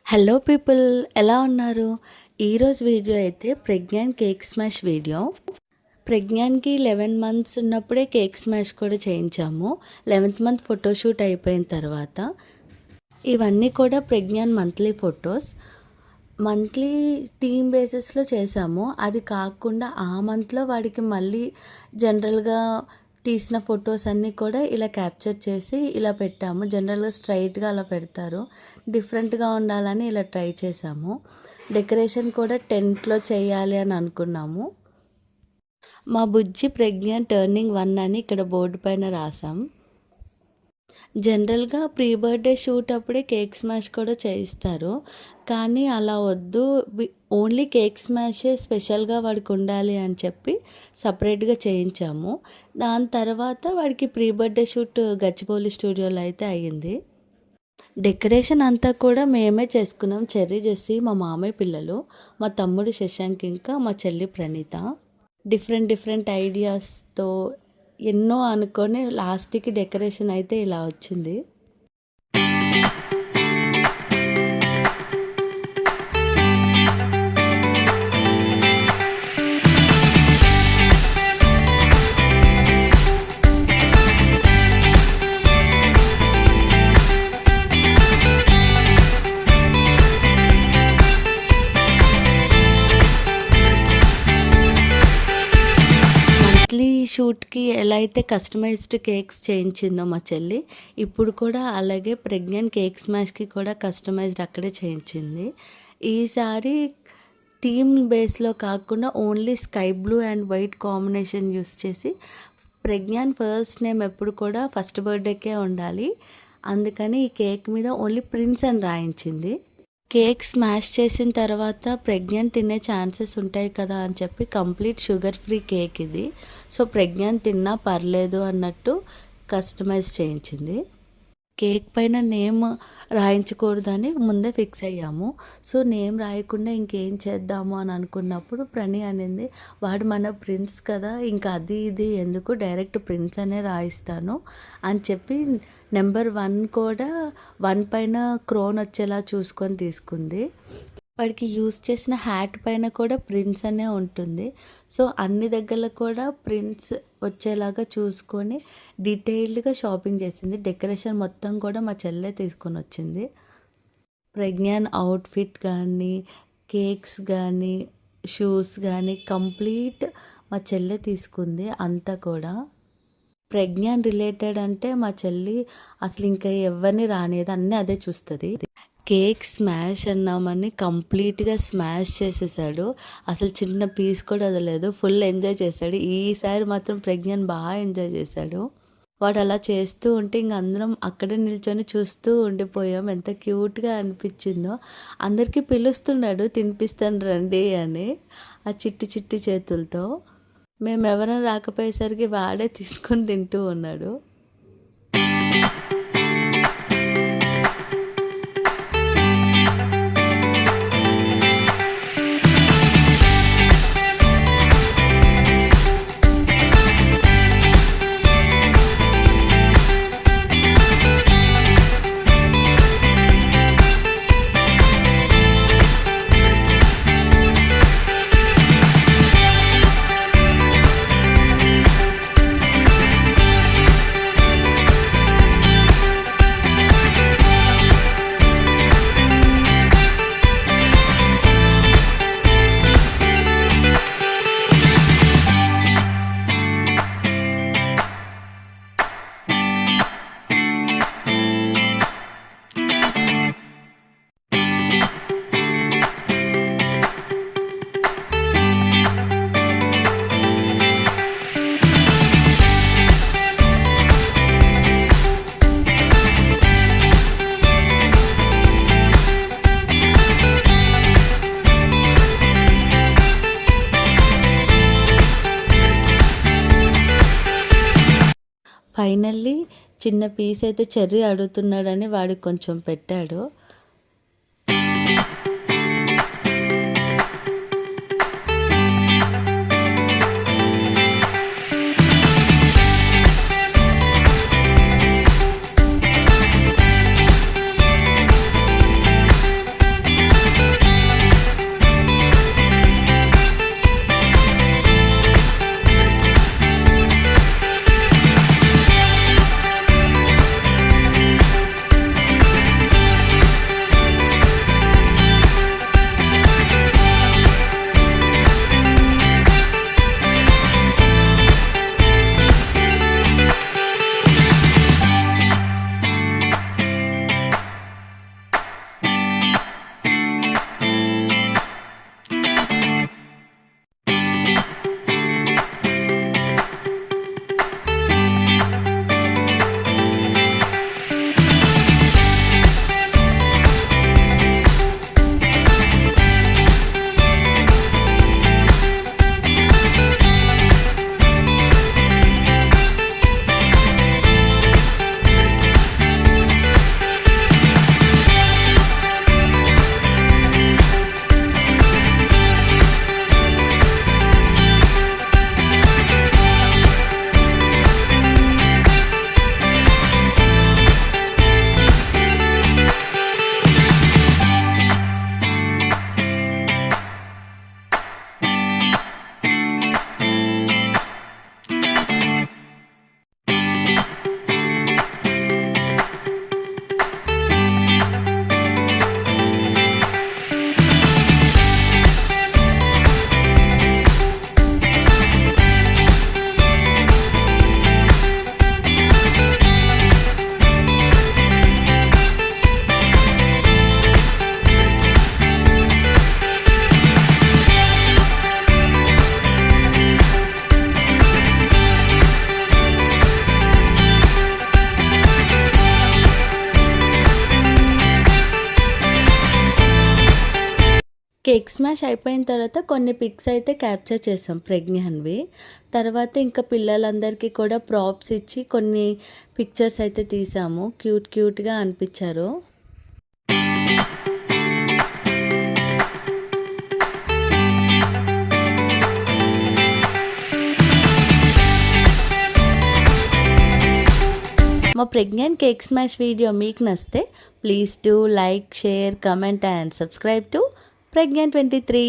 Hello people, ఎలా ఉన్నారు? ఈరోజు వీడియో అయితే ప్రజ్ఞాన్ కేక్ స్మాష్ వీడియో. ప్రజ్ఞాన్కి 11 మంత్స్ ఉన్నప్పుడే కేక్ స్మాష్ కూడా చేయించాము. 11th మంత్ ఫోటోషూట్ అయిపోయిన తర్వాత ఇవన్నీ కూడా Pragyan monthly photos. Monthly theme బేసిస్లో చేసాము. అది కాకుండా ఆ మంత్లో వాడికి మళ్ళీ జనరల్గా తీసిన ఫొటోస్ అన్నీ కూడా ఇలా క్యాప్చర్ చేసి ఇలా పెట్టాము. జనరల్గా స్ట్రైట్గా అలా పెడతారు, డిఫరెంట్గా ఉండాలని ఇలా ట్రై చేసాము. డెకరేషన్ కూడా టెంట్లో చేయాలి అని అనుకున్నాము. మా బుజ్జి ప్రజ్ఞాన్ టర్నింగ్ 1 అని ఇక్కడ బోర్డు పైన రాసాం. జనరల్గా ప్రీ బర్త్డే షూట్ అప్పుడే కేక్ స్మాష్ కూడా చేయిస్తారు, కానీ అలా వద్దు, ఓన్లీ కేక్ స్మాషే స్పెషల్గా వాడికి ఉండాలి అని చెప్పి సపరేట్గా చేయించాము. దాని తర్వాత వాడికి ప్రీ బర్త్డే షూట్ గచ్చిబౌలి స్టూడియోలో అయితే అయ్యింది. డెకరేషన్ అంతా కూడా మేమే చేసుకున్నాం. చెర్రీ జెస్సీ, మా మామయ్య పిల్లలు, మా తమ్ముడు శశాంక్, ఇంకా మా చెల్లి ప్రణీత. డిఫరెంట్ ఐడియాస్తో ఎన్నో అనుకొని లాస్ట్కి డెకరేషన్ అయితే ఇలా వచ్చింది. షూట్కి ఎలా అయితే కస్టమైజ్డ్ కేక్స్ చేయించిందో మా చెల్లి, ఇప్పుడు కూడా అలాగే ప్రెగ్నెంట్ కేక్ స్మాష్కి కూడా కస్టమైజ్డ్ అక్కడే చేయించింది. ఈసారి థీమ్ బేస్లో కాకుండా only sky blue and white combination use చేసి, ప్రెగ్నెంట్ ఫస్ట్ నేమ్ ఎప్పుడు కూడా ఫస్ట్ బర్త్డేకే ఉండాలి, అందుకని ఈ కేక్ మీద ఓన్లీ ప్రిన్స్ అని రాయించింది. కేక్ స్మాష్ చేసిన తర్వాత ప్రెగ్నెంట్ తినే ఛాన్సెస్ ఉంటాయి కదా అని చెప్పి కంప్లీట్ షుగర్ ఫ్రీ కేక్ ఇది. సో ప్రెగ్నెంట్ తిన్నా పర్లేదు అన్నట్టు కస్టమైజ్ చేయించింది. కేక్ పైన నేమ్ రాయించకూడదని ముందే ఫిక్స్ అయ్యాము. సో నేమ్ రాయకుండా ఇంకేం చేద్దాము అని అనుకున్నప్పుడు ప్రణి అనింది, వాడు మన ప్రిన్స్ కదా, ఇంకా అది ఇది ఎందుకు, డైరెక్ట్ ప్రిన్స్ అనే రాయిస్తాను అని చెప్పి నెంబర్ 1 కూడా 1 పైన క్రోన్ వచ్చేలా చూసుకొని తీసుకుంది. వాడికి యూస్ చేసిన హ్యాట్ పైన కూడా ప్రిన్స్ అనే ఉంటుంది. సో అన్ని దగ్గర కూడా ప్రిన్స్ వచ్చేలాగా చూసుకొని డీటెయిల్డ్గా షాపింగ్ చేసింది. డెకరేషన్ మొత్తం కూడా మా చెల్లె తీసుకొని వచ్చింది. ప్రెగ్నెంట్ అవుట్ఫిట్ కానీ, కేక్స్ కానీ, షూస్ కానీ కంప్లీట్ మా చెల్లె తీసుకుంది అంతా కూడా. ప్రెగ్నెంట్ రిలేటెడ్ అంటే మా చెల్లి అసలు ఇంకా ఎవరిని రానిది, అన్నీ అదే చూస్తుంది. కేక్ స్మాష్ అన్నామని కంప్లీట్గా స్మాష్ చేసేసాడు, అసలు చిన్న పీస్ కూడా వదలలేదు, ఫుల్ ఎంజాయ్ చేశాడు. ఈసారి మాత్రం ప్రెగ్నెంట్ బాగా ఎంజాయ్ చేశాడు. వాడు అలా చేస్తూ ఉంటే ఇంక అందరం అక్కడే నిల్చొని చూస్తూ ఉండిపోయాం. ఎంత క్యూట్గా అనిపించిందో. అందరికీ పిలుస్తున్నాడు, తినిపిస్తాను రండి అని ఆ చిట్టి చిట్టి చేతులతో. మేము ఎవరైనా రాకపోయేసరికి వాడే తీసుకొని తింటూ ఉన్నాడు. ఫైనల్లీ చిన్న పీస్ అయితే చెర్రీ అడుగుతున్నాడని వాడికి కొంచెం పెట్టాడు. కేక్ స్మాష్ అయిపోయిన తర్వాత కొన్ని పిక్స్ అయితే క్యాప్చర్ చేసాం ప్రజ్ఞాన్వి. తర్వాత ఇంకా పిల్లలందరికీ కూడా ప్రాప్స్ ఇచ్చి కొన్ని పిక్చర్స్ అయితే తీసాము. క్యూట్‌గా అనిపించారు. మా ప్రెగ్నెంట్ కేక్ స్మాష్ వీడియో మీకు నచ్చితే please do like, share, comment and subscribe to Pregnant 23.